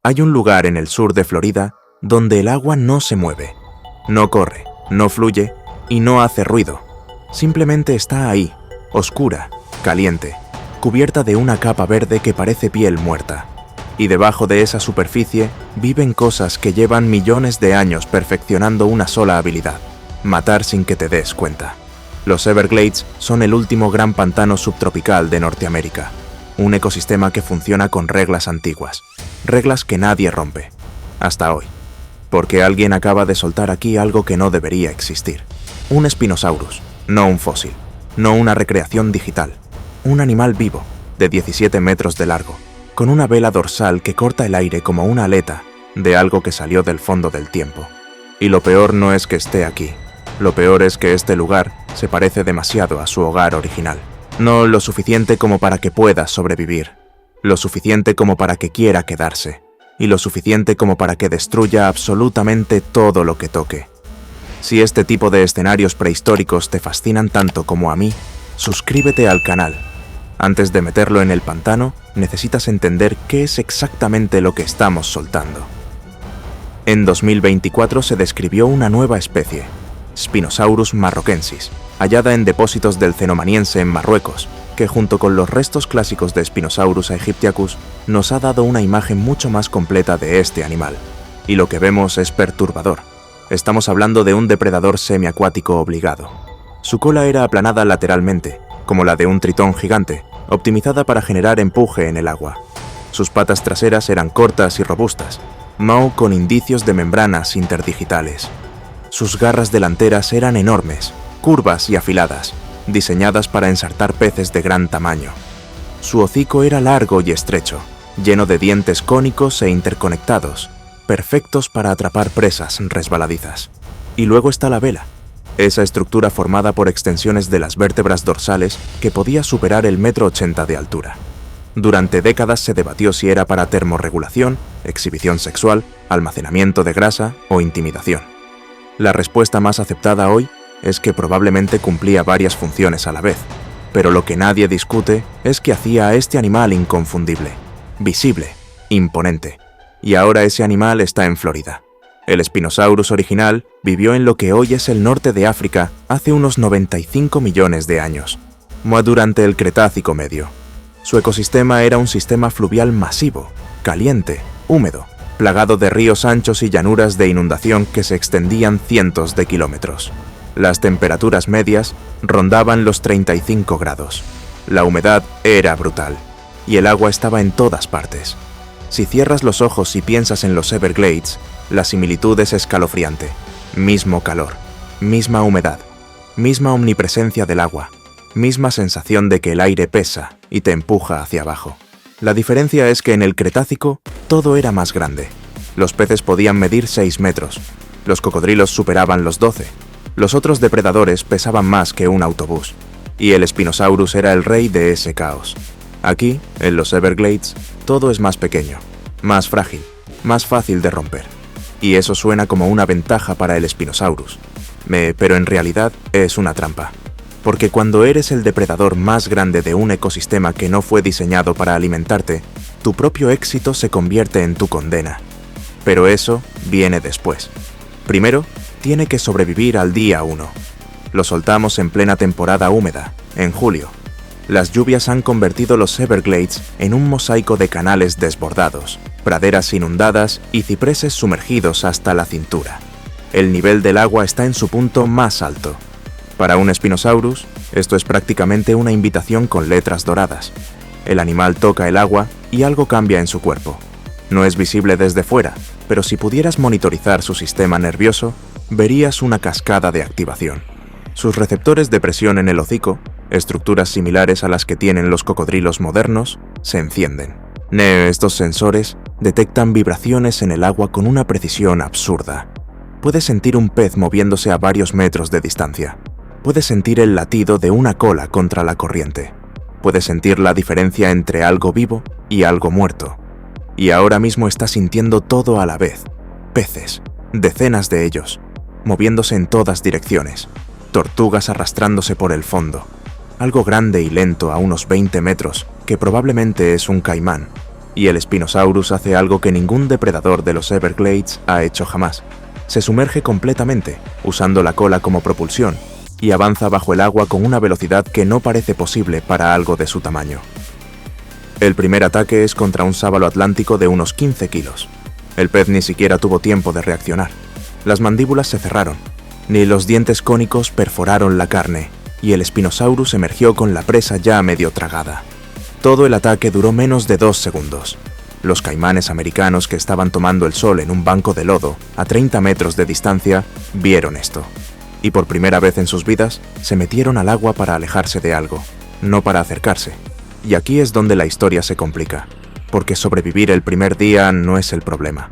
Hay un lugar en el sur de Florida donde el agua no se mueve, no corre, no fluye y no hace ruido. Simplemente está ahí, oscura, caliente, cubierta de una capa verde que parece piel muerta. Y debajo de esa superficie viven cosas que llevan millones de años perfeccionando una sola habilidad: matar sin que te des cuenta. Los Everglades son el último gran pantano subtropical de Norteamérica, un ecosistema que funciona con reglas antiguas, reglas que nadie rompe, hasta hoy, porque alguien acaba de soltar aquí algo que no debería existir. Un Spinosaurus, no un fósil, no una recreación digital, un animal vivo, de 17 metros de largo, con una vela dorsal que corta el aire como una aleta de algo que salió del fondo del tiempo. Y lo peor no es que esté aquí, lo peor es que este lugar se parece demasiado a su hogar original. No lo suficiente como para que pueda sobrevivir, lo suficiente como para que quiera quedarse, y lo suficiente como para que destruya absolutamente todo lo que toque. Si este tipo de escenarios prehistóricos te fascinan tanto como a mí, suscríbete al canal. Antes de meterlo en el pantano, necesitas entender qué es exactamente lo que estamos soltando. En 2024 se describió una nueva especie, Spinosaurus marroquensis, hallada en depósitos del Cenomaniense en Marruecos, que junto con los restos clásicos de Spinosaurus aegyptiacus nos ha dado una imagen mucho más completa de este animal. Y lo que vemos es perturbador. Estamos hablando de un depredador semiacuático obligado. Su cola era aplanada lateralmente, como la de un tritón gigante, optimizada para generar empuje en el agua. Sus patas traseras eran cortas y robustas, mao con indicios de membranas interdigitales. Sus garras delanteras eran enormes, curvas y afiladas, diseñadas para ensartar peces de gran tamaño. Su hocico era largo y estrecho, lleno de dientes cónicos e interconectados, perfectos para atrapar presas resbaladizas. Y luego está la vela, esa estructura formada por extensiones de las vértebras dorsales que podía superar el 1,80 m de altura. Durante décadas se debatió si era para termorregulación, exhibición sexual, almacenamiento de grasa o intimidación. La respuesta más aceptada hoy es que probablemente cumplía varias funciones a la vez, pero lo que nadie discute es que hacía a este animal inconfundible, visible, imponente. Y ahora ese animal está en Florida. El Spinosaurus original vivió en lo que hoy es el norte de África hace unos 95 millones de años, durante el Cretácico medio. Su ecosistema era un sistema fluvial masivo, caliente, húmedo, plagado de ríos anchos y llanuras de inundación que se extendían cientos de kilómetros. Las temperaturas medias rondaban los 35 grados. La humedad era brutal, y el agua estaba en todas partes. Si cierras los ojos y piensas en los Everglades, la similitud es escalofriante. Mismo calor, misma humedad, misma omnipresencia del agua, misma sensación de que el aire pesa y te empuja hacia abajo. La diferencia es que en el Cretácico todo era más grande. Los peces podían medir 6 metros, los cocodrilos superaban los 12, los otros depredadores pesaban más que un autobús, y el Spinosaurus era el rey de ese caos. Aquí, en los Everglades, todo es más pequeño, más frágil, más fácil de romper. Y eso suena como una ventaja para el Spinosaurus. Pero en realidad es una trampa. Porque cuando eres el depredador más grande de un ecosistema que no fue diseñado para alimentarte, tu propio éxito se convierte en tu condena. Pero eso viene después. Primero, tiene que sobrevivir al día 1. Lo soltamos en plena temporada húmeda, en julio. Las lluvias han convertido los Everglades en un mosaico de canales desbordados, praderas inundadas y cipreses sumergidos hasta la cintura. El nivel del agua está en su punto más alto. Para un Spinosaurus, esto es prácticamente una invitación con letras doradas. El animal toca el agua y algo cambia en su cuerpo. No es visible desde fuera, pero si pudieras monitorizar su sistema nervioso, verías una cascada de activación. Sus receptores de presión en el hocico, estructuras similares a las que tienen los cocodrilos modernos, se encienden. Estos sensores detectan vibraciones en el agua con una precisión absurda. Puedes sentir un pez moviéndose a varios metros de distancia. Puedes sentir el latido de una cola contra la corriente. Puedes sentir la diferencia entre algo vivo y algo muerto. Y ahora mismo estás sintiendo todo a la vez. Peces, decenas de ellos, moviéndose en todas direcciones. Tortugas arrastrándose por el fondo. Algo grande y lento a unos 20 metros, que probablemente es un caimán. Y el Spinosaurus hace algo que ningún depredador de los Everglades ha hecho jamás. Se sumerge completamente, usando la cola como propulsión, y avanza bajo el agua con una velocidad que no parece posible para algo de su tamaño. El primer ataque es contra un sábalo atlántico de unos 15 kilos. El pez ni siquiera tuvo tiempo de reaccionar. Las mandíbulas se cerraron, ni los dientes cónicos perforaron la carne, y el Spinosaurus emergió con la presa ya medio tragada. Todo el ataque duró menos de 2 segundos. Los caimanes americanos que estaban tomando el sol en un banco de lodo, a 30 metros de distancia, vieron esto. Y por primera vez en sus vidas, se metieron al agua para alejarse de algo, no para acercarse. Y aquí es donde la historia se complica, porque sobrevivir el primer día no es el problema.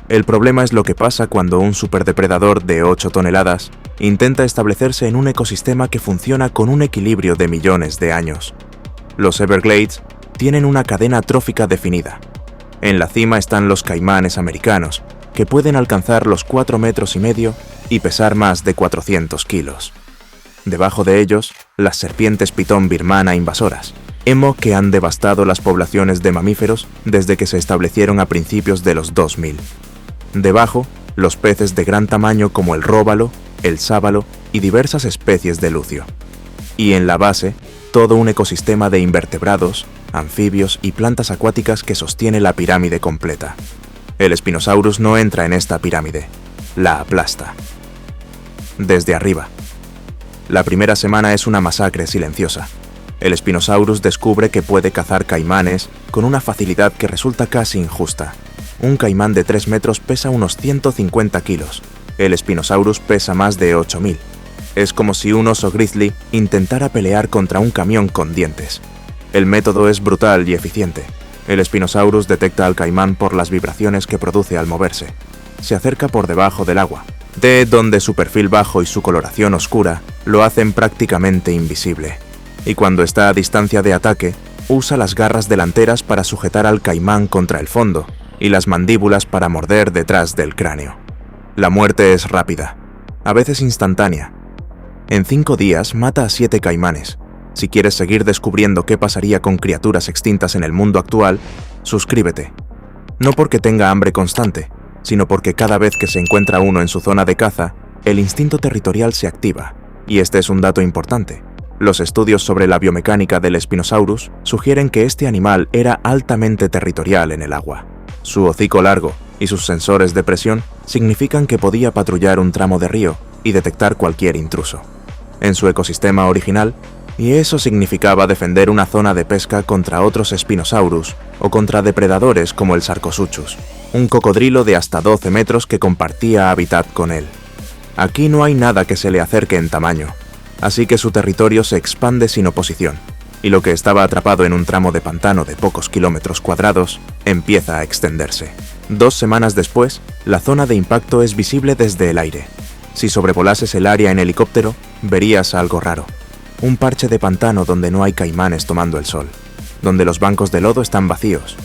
El problema es lo que pasa cuando un superdepredador de 8 toneladas intenta establecerse en un ecosistema que funciona con un equilibrio de millones de años. Los Everglades tienen una cadena trófica definida. En la cima están los caimanes americanos, que pueden alcanzar los 4,5 metros y pesar más de 400 kilos. Debajo de ellos, las serpientes pitón birmana invasoras, emo que han devastado las poblaciones de mamíferos desde que se establecieron a principios de los 2000. Debajo, los peces de gran tamaño como el róbalo, el sábalo y diversas especies de lucio. Y en la base, todo un ecosistema de invertebrados, anfibios y plantas acuáticas que sostiene la pirámide completa. El Spinosaurus no entra en esta pirámide, la aplasta. Desde arriba. La primera semana es una masacre silenciosa. El Spinosaurus descubre que puede cazar caimanes con una facilidad que resulta casi injusta. Un caimán de 3 metros pesa unos 150 kilos. El Spinosaurus pesa más de 8.000. Es como si un oso grizzly intentara pelear contra un camión con dientes. El método es brutal y eficiente. El Spinosaurus detecta al caimán por las vibraciones que produce al moverse. Se acerca por debajo del agua, de donde su perfil bajo y su coloración oscura lo hacen prácticamente invisible. Y cuando está a distancia de ataque, usa las garras delanteras para sujetar al caimán contra el fondo y las mandíbulas para morder detrás del cráneo. La muerte es rápida, a veces instantánea. En 5 días mata a 7 caimanes. Si quieres seguir descubriendo qué pasaría con criaturas extintas en el mundo actual, suscríbete. No porque tenga hambre constante, sino porque cada vez que se encuentra uno en su zona de caza, el instinto territorial se activa. Y este es un dato importante. Los estudios sobre la biomecánica del Spinosaurus sugieren que este animal era altamente territorial en el agua. Su hocico largo y sus sensores de presión significan que podía patrullar un tramo de río y detectar cualquier intruso en su ecosistema original, y eso significaba defender una zona de pesca contra otros Spinosaurus o contra depredadores como el Sarcosuchus, un cocodrilo de hasta 12 metros que compartía hábitat con él. Aquí no hay nada que se le acerque en tamaño, así que su territorio se expande sin oposición, y lo que estaba atrapado en un tramo de pantano de pocos kilómetros cuadrados empieza a extenderse. 2 semanas después, la zona de impacto es visible desde el aire. Si sobrevolases el área en helicóptero, verías algo raro. Un parche de pantano donde no hay caimanes tomando el sol, donde los bancos de lodo están vacíos,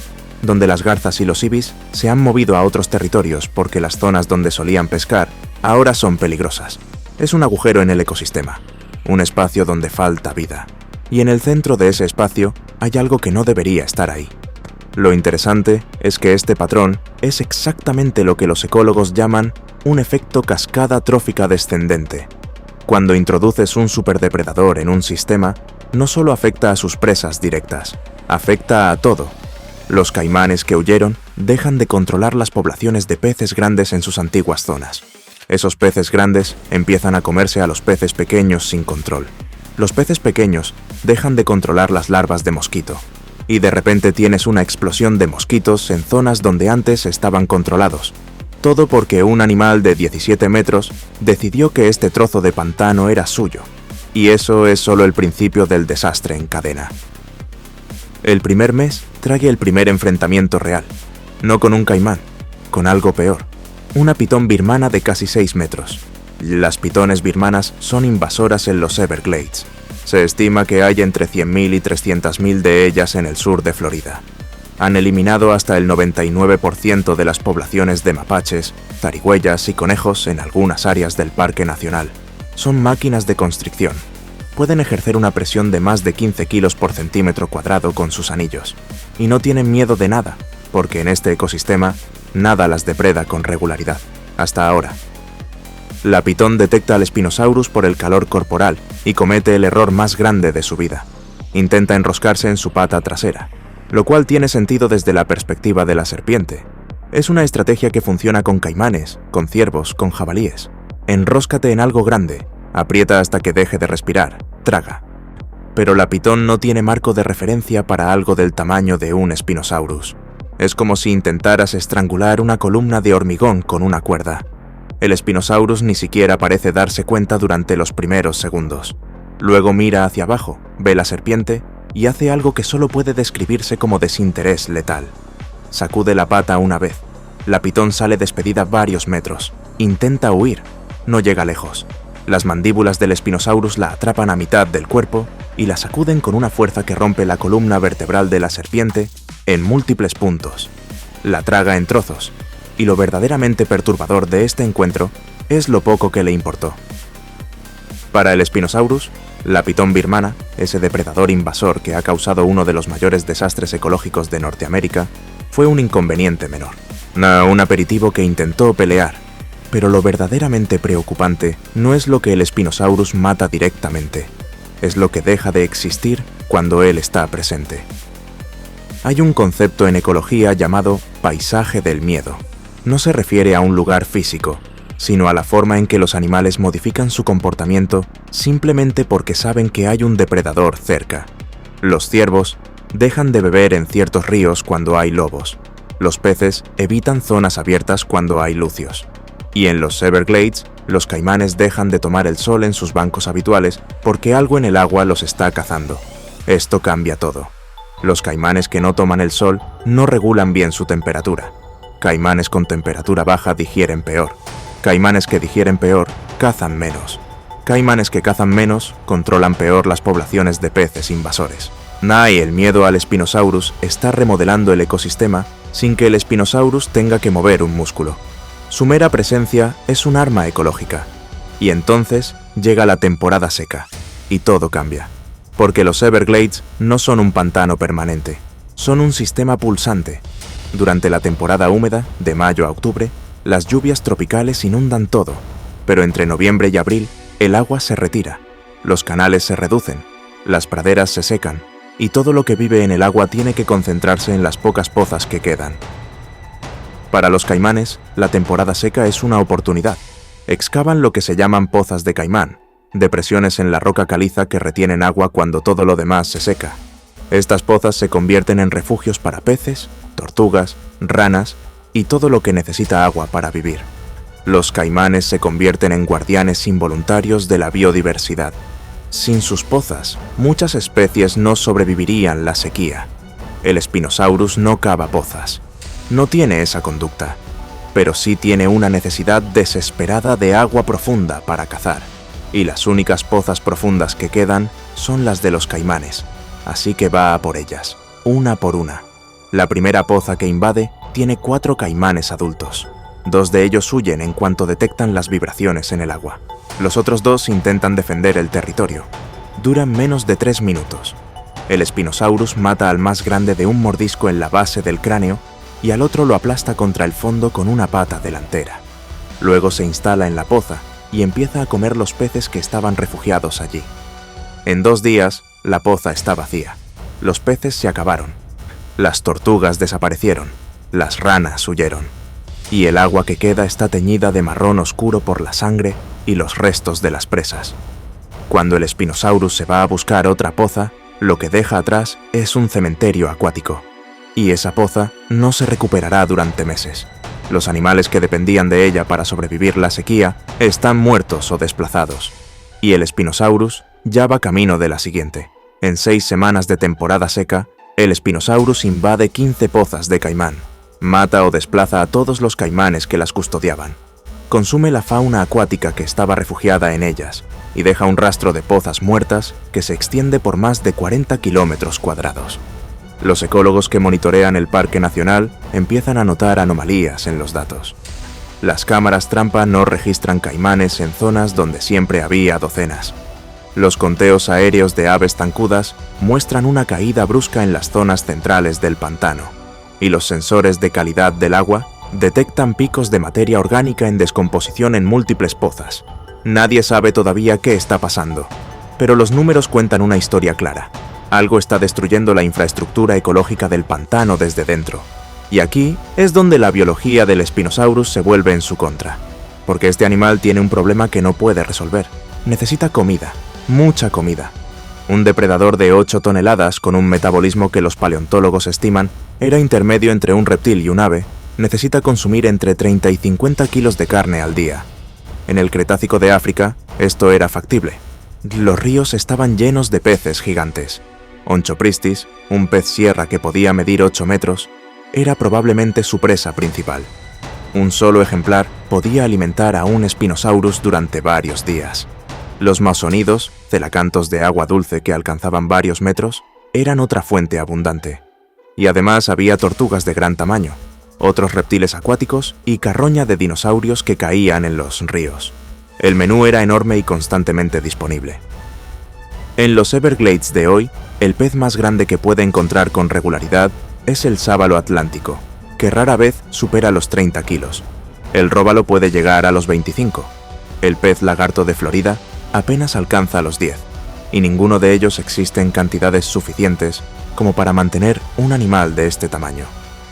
donde las garzas y los ibis se han movido a otros territorios porque las zonas donde solían pescar ahora son peligrosas. Es un agujero en el ecosistema, un espacio donde falta vida. Y en el centro de ese espacio hay algo que no debería estar ahí. Lo interesante es que este patrón es exactamente lo que los ecólogos llaman un efecto cascada trófica descendente. Cuando introduces un superdepredador en un sistema, no solo afecta a sus presas directas, afecta a todo. Los caimanes que huyeron dejan de controlar las poblaciones de peces grandes en sus antiguas zonas. Esos peces grandes empiezan a comerse a los peces pequeños sin control. Los peces pequeños dejan de controlar las larvas de mosquito, y de repente tienes una explosión de mosquitos en zonas donde antes estaban controlados. Todo porque un animal de 17 metros decidió que este trozo de pantano era suyo. Y eso es solo el principio del desastre en cadena. El primer mes trae el primer enfrentamiento real. No con un caimán, con algo peor. Una pitón birmana de casi 6 metros. Las pitones birmanas son invasoras en los Everglades. Se estima que hay entre 100.000 y 300.000 de ellas en el sur de Florida. Han eliminado hasta el 99% de las poblaciones de mapaches, zarigüeyas y conejos en algunas áreas del Parque Nacional. Son máquinas de constricción. pueden ejercer una presión de más de 15 kilos por centímetro cuadrado con sus anillos, y no tienen miedo de nada, porque en este ecosistema nada las depreda con regularidad, hasta ahora. La pitón detecta al Spinosaurus por el calor corporal y comete el error más grande de su vida. Intenta enroscarse en su pata trasera, lo cual tiene sentido desde la perspectiva de la serpiente. Es una estrategia que funciona con caimanes, con ciervos, con jabalíes. Enróscate en algo grande, aprieta hasta que deje de respirar, traga. Pero la pitón no tiene marco de referencia para algo del tamaño de un Spinosaurus. Es como si intentaras estrangular una columna de hormigón con una cuerda. El Spinosaurus ni siquiera parece darse cuenta durante los primeros segundos. Luego mira hacia abajo, ve la serpiente y hace algo que solo puede describirse como desinterés letal. Sacude la pata una vez. La pitón sale despedida varios metros. Intenta huir. No llega lejos. Las mandíbulas del Spinosaurus la atrapan a mitad del cuerpo y la sacuden con una fuerza que rompe la columna vertebral de la serpiente en múltiples puntos. La traga en trozos. Y lo verdaderamente perturbador de este encuentro es lo poco que le importó. Para el Spinosaurus, la pitón birmana, ese depredador invasor que ha causado uno de los mayores desastres ecológicos de Norteamérica, fue un inconveniente menor. Un aperitivo que intentó pelear, pero lo verdaderamente preocupante no es lo que el Spinosaurus mata directamente, es lo que deja de existir cuando él está presente. Hay un concepto en ecología llamado paisaje del miedo. No se refiere a un lugar físico, sino a la forma en que los animales modifican su comportamiento simplemente porque saben que hay un depredador cerca. Los ciervos dejan de beber en ciertos ríos cuando hay lobos. Los peces evitan zonas abiertas cuando hay lucios. Y en los Everglades, los caimanes dejan de tomar el sol en sus bancos habituales porque algo en el agua los está cazando. Esto cambia todo. Los caimanes que no toman el sol no regulan bien su temperatura. Caimanes con temperatura baja digieren peor. Caimanes que digieren peor cazan menos. Caimanes que cazan menos controlan peor las poblaciones de peces invasores. El miedo al Spinosaurus está remodelando el ecosistema sin que el Spinosaurus tenga que mover un músculo. Su mera presencia es un arma ecológica. Y entonces llega la temporada seca, y todo cambia. Porque los Everglades no son un pantano permanente, son un sistema pulsante. Durante la temporada húmeda, de mayo a octubre, las lluvias tropicales inundan todo, pero entre noviembre y abril, el agua se retira, los canales se reducen, las praderas se secan, y todo lo que vive en el agua tiene que concentrarse en las pocas pozas que quedan. Para los caimanes, la temporada seca es una oportunidad. Excavan lo que se llaman pozas de caimán, depresiones en la roca caliza que retienen agua cuando todo lo demás se seca. Estas pozas se convierten en refugios para peces, tortugas, ranas y todo lo que necesita agua para vivir. Los caimanes se convierten en guardianes involuntarios de la biodiversidad. Sin sus pozas, muchas especies no sobrevivirían la sequía. El Spinosaurus no cava pozas. No tiene esa conducta, pero sí tiene una necesidad desesperada de agua profunda para cazar. Y las únicas pozas profundas que quedan son las de los caimanes, así que va a por ellas, una por una. La primera poza que invade tiene 4 caimanes adultos. 2 de ellos huyen en cuanto detectan las vibraciones en el agua. Los otros 2 intentan defender el territorio. Duran menos de 3 minutos. El Spinosaurus mata al más grande de un mordisco en la base del cráneo y al otro lo aplasta contra el fondo con una pata delantera. Luego se instala en la poza y empieza a comer los peces que estaban refugiados allí. En 2 días, la poza está vacía. Los peces se acabaron. Las tortugas desaparecieron. Las ranas huyeron. Y el agua que queda está teñida de marrón oscuro por la sangre y los restos de las presas. Cuando el Spinosaurus se va a buscar otra poza, lo que deja atrás es un cementerio acuático. Y esa poza no se recuperará durante meses. Los animales que dependían de ella para sobrevivir la sequía están muertos o desplazados. Y el Spinosaurus ya va camino de la siguiente. En 6 semanas de temporada seca, el Spinosaurus invade 15 pozas de caimán. Mata o desplaza a todos los caimanes que las custodiaban. Consume la fauna acuática que estaba refugiada en ellas y deja un rastro de pozas muertas que se extiende por más de 40 kilómetros cuadrados. Los ecólogos que monitorean el Parque Nacional empiezan a notar anomalías en los datos. Las cámaras trampa no registran caimanes en zonas donde siempre había docenas. Los conteos aéreos de aves zancudas muestran una caída brusca en las zonas centrales del pantano, y los sensores de calidad del agua detectan picos de materia orgánica en descomposición en múltiples pozas. Nadie sabe todavía qué está pasando, pero los números cuentan una historia clara. Algo está destruyendo la infraestructura ecológica del pantano desde dentro. Y aquí es donde la biología del Spinosaurus se vuelve en su contra, porque este animal tiene un problema que no puede resolver. Necesita comida, mucha comida. Un depredador de 8 toneladas con un metabolismo que los paleontólogos estiman era intermedio entre un reptil y un ave, necesita consumir entre 30 y 50 kilos de carne al día. En el Cretácico de África, esto era factible. Los ríos estaban llenos de peces gigantes. Onchopristis, un pez sierra que podía medir 8 metros, era probablemente su presa principal. Un solo ejemplar podía alimentar a un Spinosaurus durante varios días. Los masonidos, celacantos de agua dulce que alcanzaban varios metros, eran otra fuente abundante. Y además había tortugas de gran tamaño, otros reptiles acuáticos y carroña de dinosaurios que caían en los ríos. El menú era enorme y constantemente disponible. En los Everglades de hoy, el pez más grande que puede encontrar con regularidad es el sábalo atlántico, que rara vez supera los 30 kilos. El róbalo puede llegar a los 25. El pez lagarto de Florida apenas alcanza los 10, y ninguno de ellos existe en cantidades suficientes como para mantener un animal de este tamaño.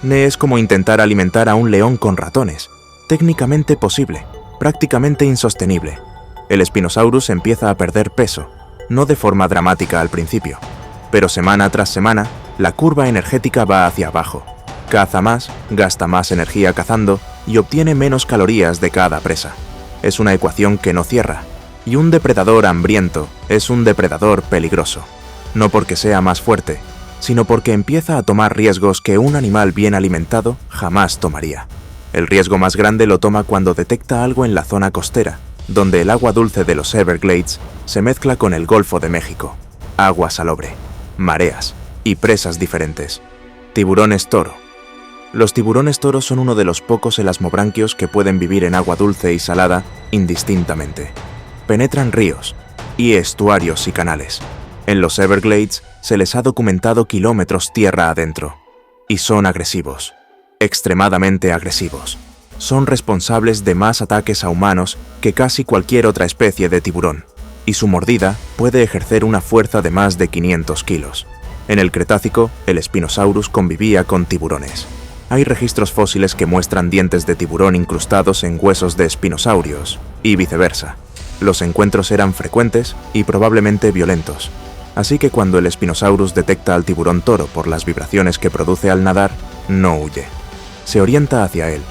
Es como intentar alimentar a un león con ratones. Técnicamente posible, prácticamente insostenible. El Spinosaurus empieza a perder peso, no de forma dramática al principio, pero semana tras semana, la curva energética va hacia abajo. Caza más, gasta más energía cazando y obtiene menos calorías de cada presa. Es una ecuación que no cierra, y un depredador hambriento es un depredador peligroso, no porque sea más fuerte, sino porque empieza a tomar riesgos que un animal bien alimentado jamás tomaría. El riesgo más grande lo toma cuando detecta algo en la zona costera, donde el agua dulce de los Everglades se mezcla con el Golfo de México. Agua salobre, mareas y presas diferentes. Tiburones toro. Los tiburones toro son uno de los pocos elasmobranquios que pueden vivir en agua dulce y salada indistintamente. Penetran ríos y estuarios y canales. En los Everglades se les ha documentado kilómetros tierra adentro. Y son agresivos, extremadamente agresivos. Son responsables de más ataques a humanos que casi cualquier otra especie de tiburón, y su mordida puede ejercer una fuerza de más de 500 kilos. En el Cretácico, el Spinosaurus convivía con tiburones. Hay registros fósiles que muestran dientes de tiburón incrustados en huesos de espinosaurios, y viceversa. Los encuentros eran frecuentes y probablemente violentos, así que cuando el Spinosaurus detecta al tiburón toro por las vibraciones que produce al nadar, no huye. Se orienta hacia él.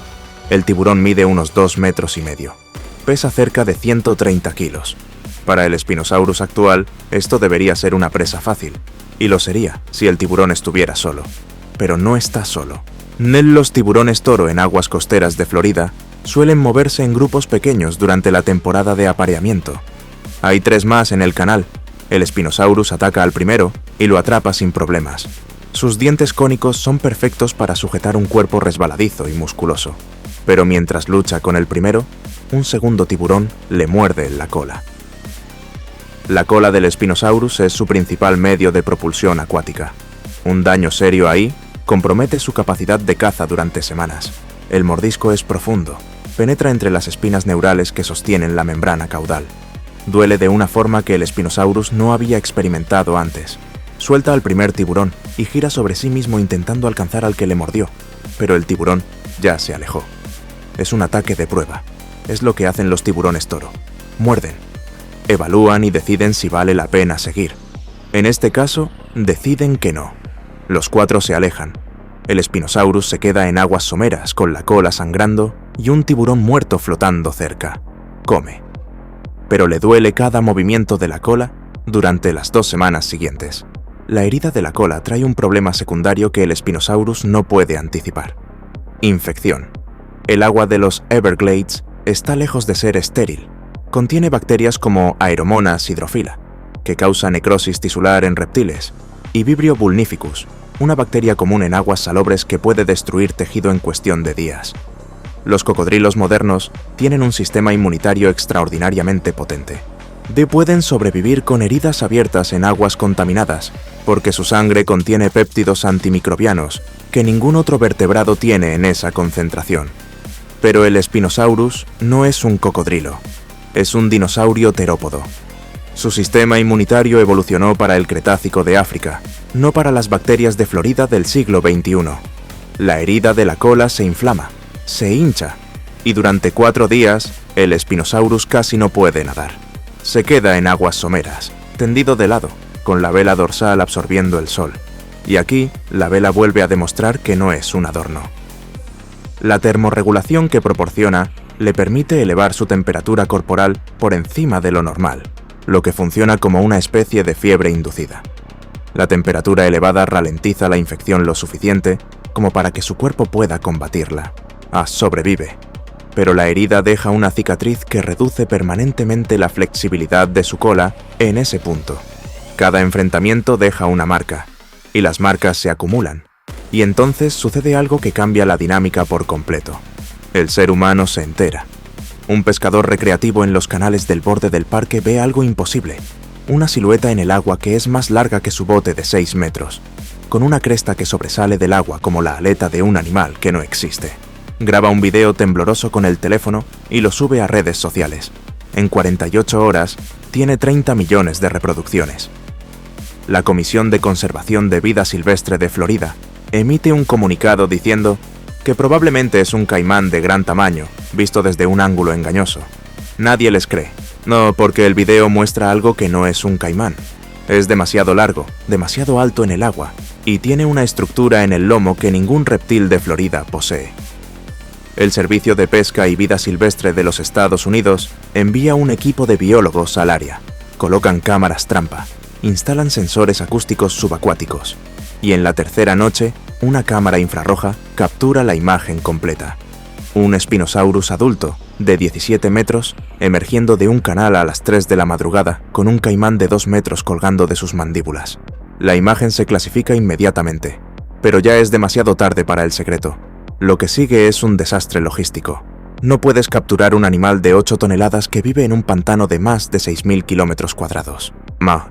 El tiburón mide unos 2,5 metros. Pesa cerca de 130 kilos. Para el Spinosaurus actual, esto debería ser una presa fácil, y lo sería si el tiburón estuviera solo. Pero no está solo. Los tiburones toro en aguas costeras de Florida suelen moverse en grupos pequeños durante la temporada de apareamiento. Hay 3 más en el canal. El Spinosaurus ataca al primero y lo atrapa sin problemas. Sus dientes cónicos son perfectos para sujetar un cuerpo resbaladizo y musculoso. Pero mientras lucha con el primero, un segundo tiburón le muerde en la cola. La cola del Spinosaurus es su principal medio de propulsión acuática. Un daño serio ahí compromete su capacidad de caza durante semanas. El mordisco es profundo, penetra entre las espinas neurales que sostienen la membrana caudal. Duele de una forma que el Spinosaurus no había experimentado antes. Suelta al primer tiburón y gira sobre sí mismo intentando alcanzar al que le mordió, pero el tiburón ya se alejó. Es un ataque de prueba. Es lo que hacen los tiburones toro. Muerden. Evalúan y deciden si vale la pena seguir. En este caso, deciden que no. Los 4 se alejan. El Spinosaurus se queda en aguas someras con la cola sangrando y un tiburón muerto flotando cerca. Come. Pero le duele cada movimiento de la cola durante las 2 semanas siguientes. La herida de la cola trae un problema secundario que el Spinosaurus no puede anticipar. Infección. El agua de los Everglades está lejos de ser estéril. Contiene bacterias como Aeromonas hydrophila, que causa necrosis tisular en reptiles, y Vibrio vulnificus, una bacteria común en aguas salobres que puede destruir tejido en cuestión de días. Los cocodrilos modernos tienen un sistema inmunitario extraordinariamente potente. Pueden sobrevivir con heridas abiertas en aguas contaminadas, porque su sangre contiene péptidos antimicrobianos que ningún otro vertebrado tiene en esa concentración. Pero el Spinosaurus no es un cocodrilo, es un dinosaurio terópodo. Su sistema inmunitario evolucionó para el Cretácico de África, no para las bacterias de Florida del siglo XXI. La herida de la cola se inflama, se hincha, y durante 4 días el Spinosaurus casi no puede nadar. Se queda en aguas someras, tendido de lado, con la vela dorsal absorbiendo el sol. Y aquí, la vela vuelve a demostrar que no es un adorno. La termorregulación que proporciona le permite elevar su temperatura corporal por encima de lo normal, lo que funciona como una especie de fiebre inducida. La temperatura elevada ralentiza la infección lo suficiente como para que su cuerpo pueda combatirla. Sobrevive. Pero la herida deja una cicatriz que reduce permanentemente la flexibilidad de su cola en ese punto. Cada enfrentamiento deja una marca, y las marcas se acumulan, y entonces sucede algo que cambia la dinámica por completo. El ser humano se entera. Un pescador recreativo en los canales del borde del parque ve algo imposible, una silueta en el agua que es más larga que su bote de 6 metros, con una cresta que sobresale del agua como la aleta de un animal que no existe. Graba un video tembloroso con el teléfono y lo sube a redes sociales. En 48 horas, tiene 30 millones de reproducciones. La Comisión de Conservación de Vida Silvestre de Florida emite un comunicado diciendo que probablemente es un caimán de gran tamaño, visto desde un ángulo engañoso. Nadie les cree. No, porque el video muestra algo que no es un caimán. Es demasiado largo, demasiado alto en el agua, y tiene una estructura en el lomo que ningún reptil de Florida posee. El Servicio de Pesca y Vida Silvestre de los Estados Unidos envía un equipo de biólogos al área. Colocan cámaras trampa, instalan sensores acústicos subacuáticos, y en la tercera noche, una cámara infrarroja captura la imagen completa. Un Spinosaurus adulto, de 17 metros, emergiendo de un canal a las 3 de la madrugada, con un caimán de 2 metros colgando de sus mandíbulas. La imagen se clasifica inmediatamente, pero ya es demasiado tarde para el secreto. Lo que sigue es un desastre logístico. No puedes capturar un animal de 8 toneladas que vive en un pantano de más de 6.000 kilómetros cuadrados.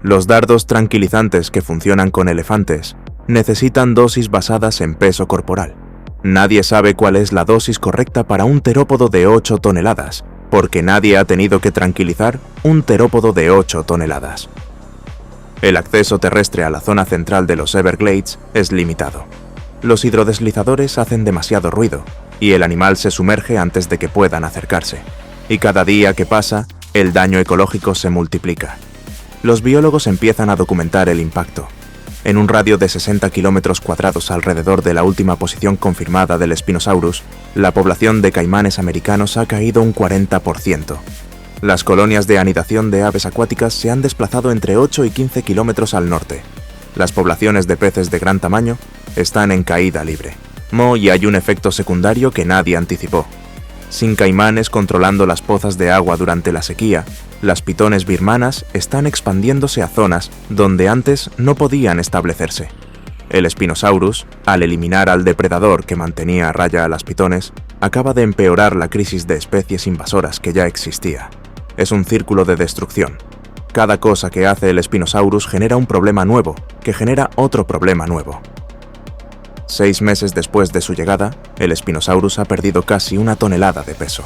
Los dardos tranquilizantes que funcionan con elefantes necesitan dosis basadas en peso corporal. Nadie sabe cuál es la dosis correcta para un terópodo de 8 toneladas, porque nadie ha tenido que tranquilizar un terópodo de 8 toneladas. El acceso terrestre a la zona central de los Everglades es limitado. Los hidrodeslizadores hacen demasiado ruido, y el animal se sumerge antes de que puedan acercarse. Y cada día que pasa, el daño ecológico se multiplica. Los biólogos empiezan a documentar el impacto. En un radio de 60 kilómetros cuadrados alrededor de la última posición confirmada del Spinosaurus, la población de caimanes americanos ha caído un 40%. Las colonias de anidación de aves acuáticas se han desplazado entre 8 y 15 kilómetros al norte. Las poblaciones de peces de gran tamaño están en caída libre. Y hay un efecto secundario que nadie anticipó. Sin caimanes controlando las pozas de agua durante la sequía, las pitones birmanas están expandiéndose a zonas donde antes no podían establecerse. El Spinosaurus, al eliminar al depredador que mantenía a raya a las pitones, acaba de empeorar la crisis de especies invasoras que ya existía. Es un círculo de destrucción. Cada cosa que hace el Spinosaurus genera un problema nuevo, que genera otro problema nuevo. 6 meses después de su llegada, el Spinosaurus ha perdido casi 1 tonelada de peso.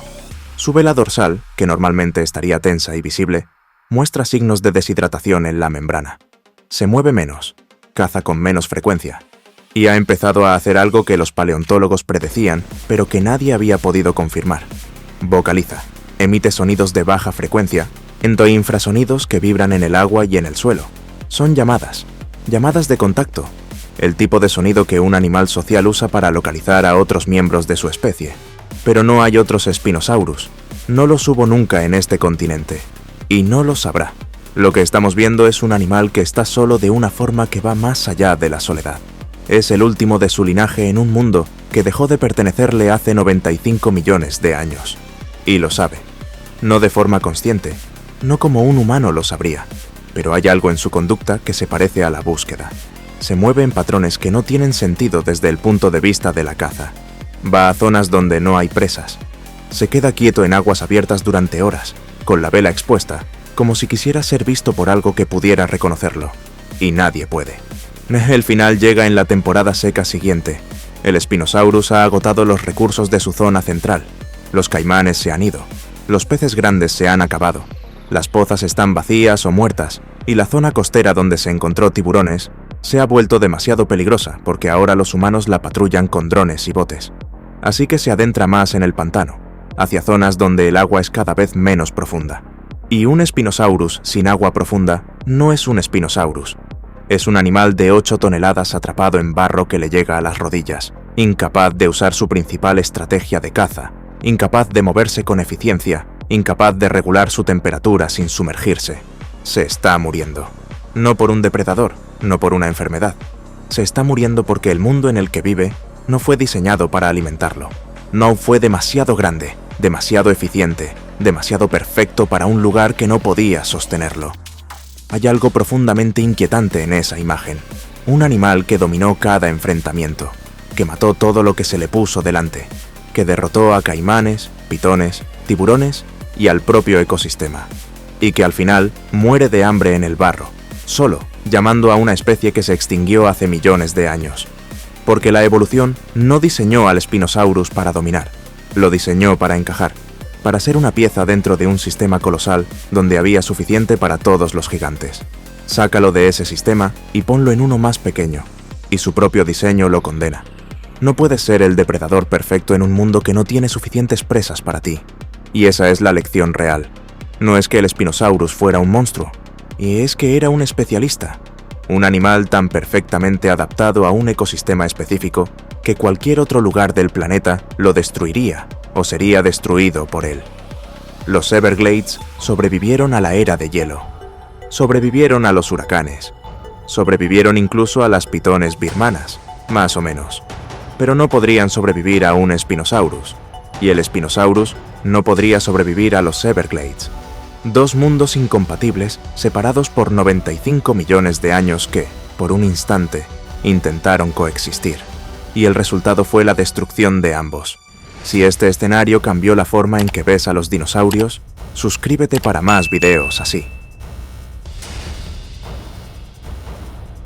Su vela dorsal, que normalmente estaría tensa y visible, muestra signos de deshidratación en la membrana. Se mueve menos, caza con menos frecuencia, y ha empezado a hacer algo que los paleontólogos predecían, pero que nadie había podido confirmar. Vocaliza, emite sonidos de baja frecuencia, endoinfrasonidos que vibran en el agua y en el suelo. Son llamadas de contacto, el tipo de sonido que un animal social usa para localizar a otros miembros de su especie. Pero no hay otros Spinosaurus. No los hubo nunca en este continente. Y no los habrá. Lo que estamos viendo es un animal que está solo de una forma que va más allá de la soledad. Es el último de su linaje en un mundo que dejó de pertenecerle hace 95 millones de años. Y lo sabe. No de forma consciente, no como un humano lo sabría, pero hay algo en su conducta que se parece a la búsqueda. Se mueve en patrones que no tienen sentido desde el punto de vista de la caza. Va a zonas donde no hay presas. Se queda quieto en aguas abiertas durante horas, con la vela expuesta, como si quisiera ser visto por algo que pudiera reconocerlo, y nadie puede. El final llega en la temporada seca siguiente. El Spinosaurus ha agotado los recursos de su zona central, los caimanes se han ido, los peces grandes se han acabado, las pozas están vacías o muertas, y la zona costera donde se encontró tiburones se ha vuelto demasiado peligrosa porque ahora los humanos la patrullan con drones y botes. Así que se adentra más en el pantano, hacia zonas donde el agua es cada vez menos profunda. Y un Spinosaurus sin agua profunda no es un Spinosaurus. Es un animal de 8 toneladas atrapado en barro que le llega a las rodillas, incapaz de usar su principal estrategia de caza, incapaz de moverse con eficiencia, incapaz de regular su temperatura sin sumergirse. Se está muriendo. No por un depredador, no por una enfermedad. Se está muriendo porque el mundo en el que vive no fue diseñado para alimentarlo. No fue demasiado grande, demasiado eficiente, demasiado perfecto para un lugar que no podía sostenerlo. Hay algo profundamente inquietante en esa imagen. Un animal que dominó cada enfrentamiento, que mató todo lo que se le puso delante, que derrotó a caimanes, pitones, tiburones y al propio ecosistema, y que al final muere de hambre en el barro, solo, llamando a una especie que se extinguió hace millones de años. Porque la evolución no diseñó al Spinosaurus para dominar, lo diseñó para encajar, para ser una pieza dentro de un sistema colosal donde había suficiente para todos los gigantes. Sácalo de ese sistema y ponlo en uno más pequeño, y su propio diseño lo condena. No puedes ser el depredador perfecto en un mundo que no tiene suficientes presas para ti. Y esa es la lección real. No es que el Spinosaurus fuera un monstruo, y es que era un especialista. Un animal tan perfectamente adaptado a un ecosistema específico que cualquier otro lugar del planeta lo destruiría o sería destruido por él. Los Everglades sobrevivieron a la era de hielo. Sobrevivieron a los huracanes. Sobrevivieron incluso a las pitones birmanas, más o menos. Pero no podrían sobrevivir a un Spinosaurus, y el Spinosaurus no podría sobrevivir a los Everglades. Dos mundos incompatibles separados por 95 millones de años que, por un instante, intentaron coexistir. Y el resultado fue la destrucción de ambos. Si este escenario cambió la forma en que ves a los dinosaurios, suscríbete para más videos así.